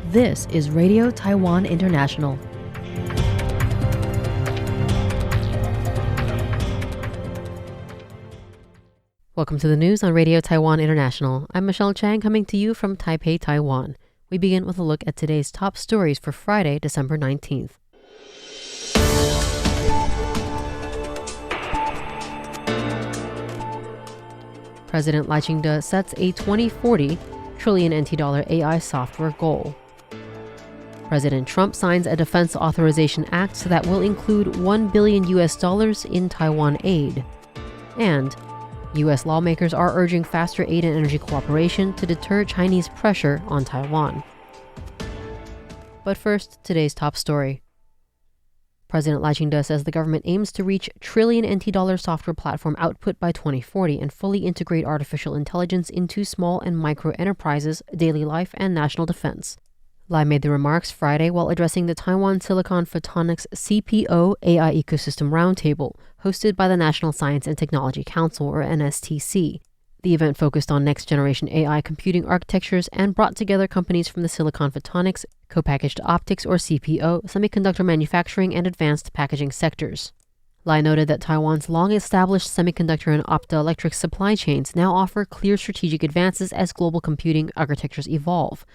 This is Radio Taiwan International. Welcome to the news on Radio Taiwan International. I'm Michelle Chang, coming to you from Taipei, Taiwan. We begin with a look at today's top stories for Friday, December 19th. President Lai Ching-te sets a 2040 trillion NT dollar AI software goal. President Trump signs a Defense Authorization Act that will include $1 billion in Taiwan aid. And U.S. lawmakers are urging faster aid and energy cooperation to deter Chinese pressure on Taiwan. But first, today's top story. President Lai Ching-te says the government aims to reach trillion NT dollar software platform output by 2040 and fully integrate artificial intelligence into small and micro enterprises, daily life, and national defense. Lai made the remarks Friday while addressing the Taiwan Silicon Photonics CPO AI Ecosystem Roundtable, hosted by the National Science and Technology Council, or NSTC. The event focused on next-generation AI computing architectures and brought together companies from the Silicon Photonics, co-packaged optics, or CPO, semiconductor manufacturing, and advanced packaging sectors. Lai noted that Taiwan's long-established semiconductor and optoelectric supply chains now offer clear strategic advances as global computing architectures evolve.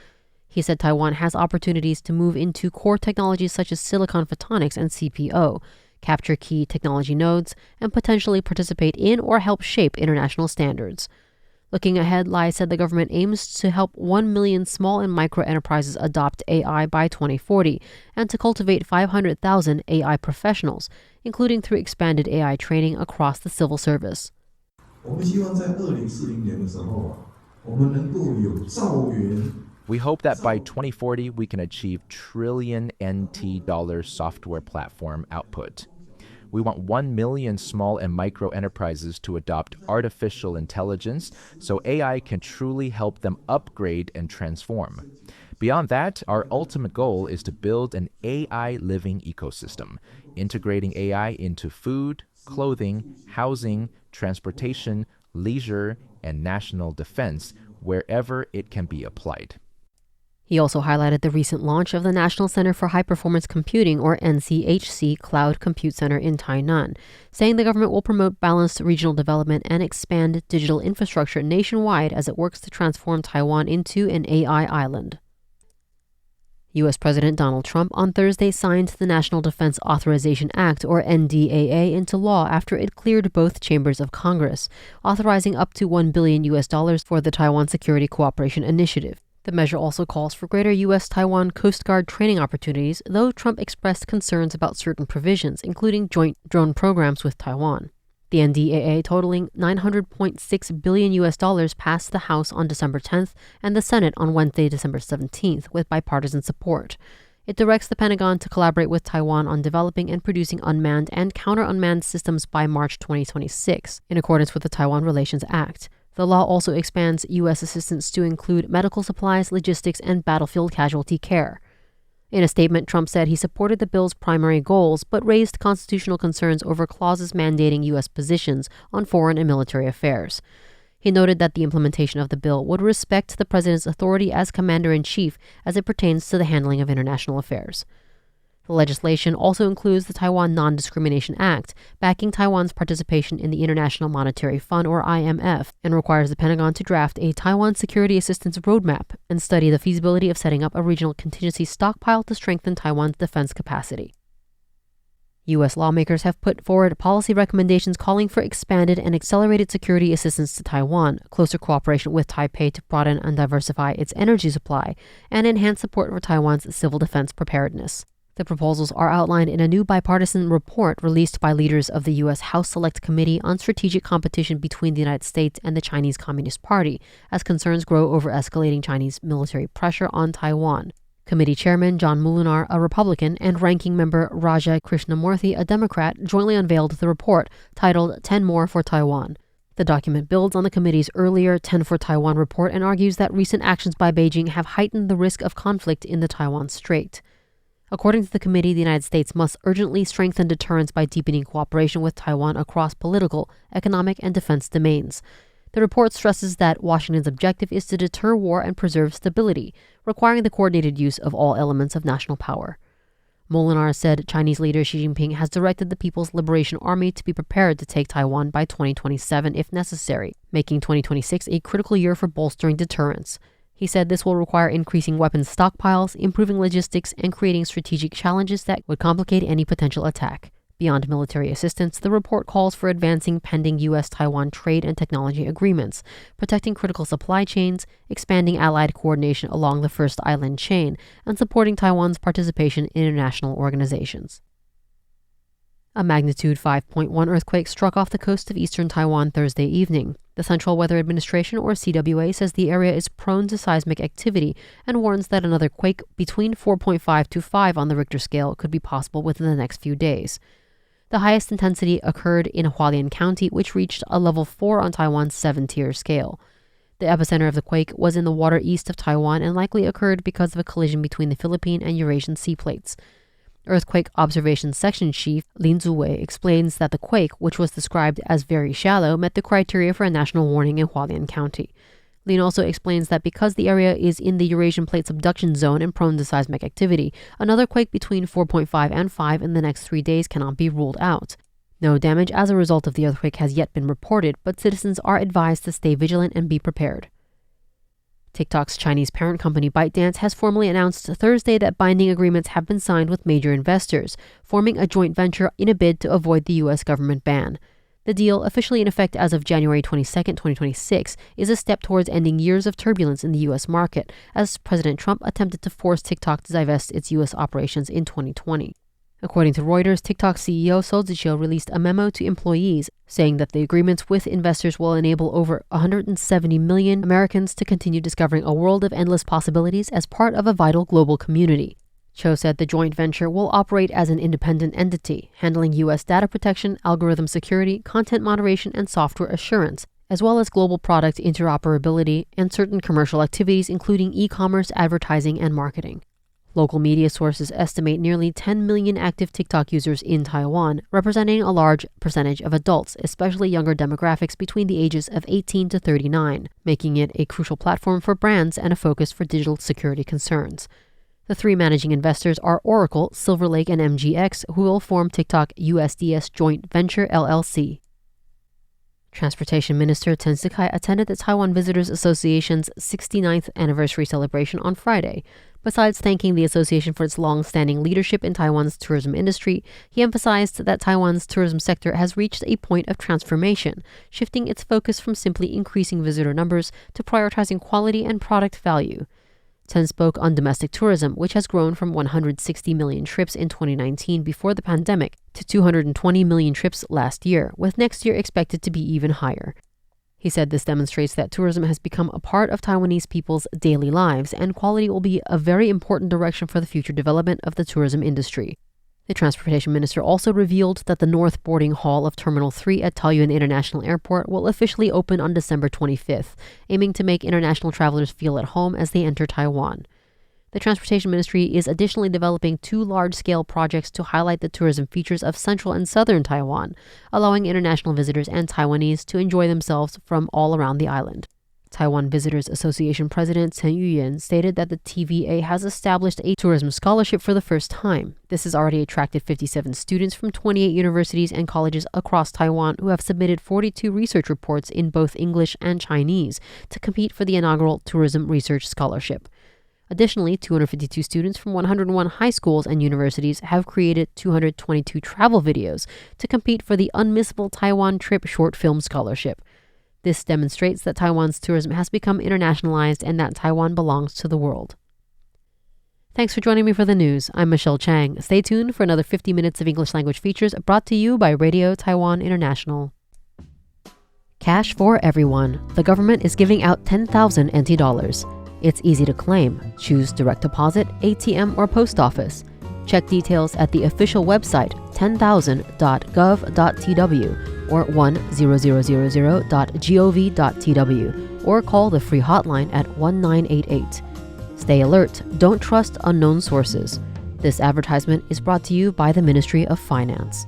He said Taiwan has opportunities to move into core technologies such as silicon photonics and CPO, capture key technology nodes, and potentially participate in or help shape international standards. Looking ahead, Lai said the government aims to help 1 million small and micro enterprises adopt AI by 2040 and to cultivate 500,000 AI professionals, including through expanded AI training across the civil service. We hope that by 2040, we can achieve trillion NT dollar software platform output. We want 1 million small and micro enterprises to adopt artificial intelligence so AI can truly help them upgrade and transform. Beyond that, our ultimate goal is to build an AI living ecosystem, integrating AI into food, clothing, housing, transportation, leisure, and national defense, wherever it can be applied. He also highlighted the recent launch of the National Center for High Performance Computing, or NCHC, Cloud Compute Center in Tainan, saying the government will promote balanced regional development and expand digital infrastructure nationwide as it works to transform Taiwan into an AI island. U.S. President Donald Trump on Thursday signed the National Defense Authorization Act, or NDAA, into law after it cleared both chambers of Congress, authorizing up to $1 billion for the Taiwan Security Cooperation Initiative. The measure also calls for greater U.S.-Taiwan Coast Guard training opportunities, though Trump expressed concerns about certain provisions, including joint drone programs with Taiwan. The NDAA, totaling $900.6 billion, passed the House on December 10th and the Senate on Wednesday, December 17th, with bipartisan support. It directs the Pentagon to collaborate with Taiwan on developing and producing unmanned and counter-unmanned systems by March 2026, in accordance with the Taiwan Relations Act. The law also expands U.S. assistance to include medical supplies, logistics, and battlefield casualty care. In a statement, Trump said he supported the bill's primary goals, but raised constitutional concerns over clauses mandating U.S. positions on foreign and military affairs. He noted that the implementation of the bill would respect the president's authority as commander-in-chief as it pertains to the handling of international affairs. The legislation also includes the Taiwan Non-Discrimination Act, backing Taiwan's participation in the International Monetary Fund, or IMF, and requires the Pentagon to draft a Taiwan Security Assistance Roadmap and study the feasibility of setting up a regional contingency stockpile to strengthen Taiwan's defense capacity. U.S. lawmakers have put forward policy recommendations calling for expanded and accelerated security assistance to Taiwan, closer cooperation with Taipei to broaden and diversify its energy supply, and enhance support for Taiwan's civil defense preparedness. The proposals are outlined in a new bipartisan report released by leaders of the U.S. House Select Committee on Strategic Competition between the United States and the Chinese Communist Party, as concerns grow over escalating Chinese military pressure on Taiwan. Committee Chairman John Molinar, a Republican, and Ranking Member Raja Krishnamurthy, a Democrat, jointly unveiled the report, titled 10 More for Taiwan. The document builds on the committee's earlier 10 for Taiwan report and argues that recent actions by Beijing have heightened the risk of conflict in the Taiwan Strait. According to the committee, the United States must urgently strengthen deterrence by deepening cooperation with Taiwan across political, economic, and defense domains. The report stresses that Washington's objective is to deter war and preserve stability, requiring the coordinated use of all elements of national power. Molinar said Chinese leader Xi Jinping has directed the People's Liberation Army to be prepared to take Taiwan by 2027 if necessary, making 2026 a critical year for bolstering deterrence. He said this will require increasing weapons stockpiles, improving logistics, and creating strategic challenges that would complicate any potential attack. Beyond military assistance, the report calls for advancing pending U.S.-Taiwan trade and technology agreements, protecting critical supply chains, expanding allied coordination along the First Island chain, and supporting Taiwan's participation in international organizations. A magnitude 5.1 earthquake struck off the coast of eastern Taiwan Thursday evening. The Central Weather Administration, or CWA, says the area is prone to seismic activity and warns that another quake between 4.5 to 5 on the Richter scale could be possible within the next few days. The highest intensity occurred in Hualien County, which reached a level 4 on Taiwan's 7-tier scale. The epicenter of the quake was in the water east of Taiwan and likely occurred because of a collision between the Philippine and Eurasian sea plates. Earthquake Observation Section Chief Lin Zuwei explains that the quake, which was described as very shallow, met the criteria for a national warning in Hualien County. Lin also explains that because the area is in the Eurasian plate subduction zone and prone to seismic activity, another quake between 4.5 and 5 in the next 3 days cannot be ruled out. No damage as a result of the earthquake has yet been reported, but citizens are advised to stay vigilant and be prepared. TikTok's Chinese parent company ByteDance has formally announced Thursday that binding agreements have been signed with major investors, forming a joint venture in a bid to avoid the U.S. government ban. The deal, officially in effect as of January 22, 2026, is a step towards ending years of turbulence in the U.S. market, as President Trump attempted to force TikTok to divest its U.S. operations in 2020. According to Reuters, TikTok CEO Shou Ziqiu released a memo to employees saying that the agreements with investors will enable over 170 million Americans to continue discovering a world of endless possibilities as part of a vital global community. Cho said the joint venture will operate as an independent entity, handling U.S. data protection, algorithm security, content moderation, and software assurance, as well as global product interoperability and certain commercial activities including e-commerce, advertising, and marketing. Local media sources estimate nearly 10 million active TikTok users in Taiwan, representing a large percentage of adults, especially younger demographics between the ages of 18 to 39, making it a crucial platform for brands and a focus for digital security concerns. The three managing investors are Oracle, Silver Lake, and MGX, who will form TikTok USDS Joint Venture LLC. Transportation Minister Chen Sikai attended the Taiwan Visitors Association's 69th anniversary celebration on Friday. Besides thanking the association for its long-standing leadership in Taiwan's tourism industry, he emphasized that Taiwan's tourism sector has reached a point of transformation, shifting its focus from simply increasing visitor numbers to prioritizing quality and product value. Chen spoke on domestic tourism, which has grown from 160 million trips in 2019 before the pandemic to 220 million trips last year, with next year expected to be even higher. He said this demonstrates that tourism has become a part of Taiwanese people's daily lives, and quality will be a very important direction for the future development of the tourism industry. The transportation minister also revealed that the North Boarding Hall of Terminal 3 at Taoyuan International Airport will officially open on December 25th, aiming to make international travelers feel at home as they enter Taiwan. The Transportation Ministry is additionally developing 2 large-scale projects to highlight the tourism features of central and southern Taiwan, allowing international visitors and Taiwanese to enjoy themselves from all around the island. Taiwan Visitors Association President Chen Yuyan stated that the TVA has established a tourism scholarship for the first time. This has already attracted 57 students from 28 universities and colleges across Taiwan who have submitted 42 research reports in both English and Chinese to compete for the inaugural Tourism Research Scholarship. Additionally, 252 students from 101 high schools and universities have created 222 travel videos to compete for the Unmissable Taiwan Trip Short Film Scholarship. This demonstrates that Taiwan's tourism has become internationalized and that Taiwan belongs to the world. Thanks for joining me for the news. I'm Michelle Chang. Stay tuned for another 50 minutes of English language features brought to you by Radio Taiwan International. Cash for everyone. The government is giving out 10,000 NT dollars. It's easy to claim. Choose direct deposit, ATM, or post office. Check details at the official website 10,000.gov.tw or 10000.gov.tw or call the free hotline at 1988. Stay alert. Don't trust unknown sources. This advertisement is brought to you by the Ministry of Finance.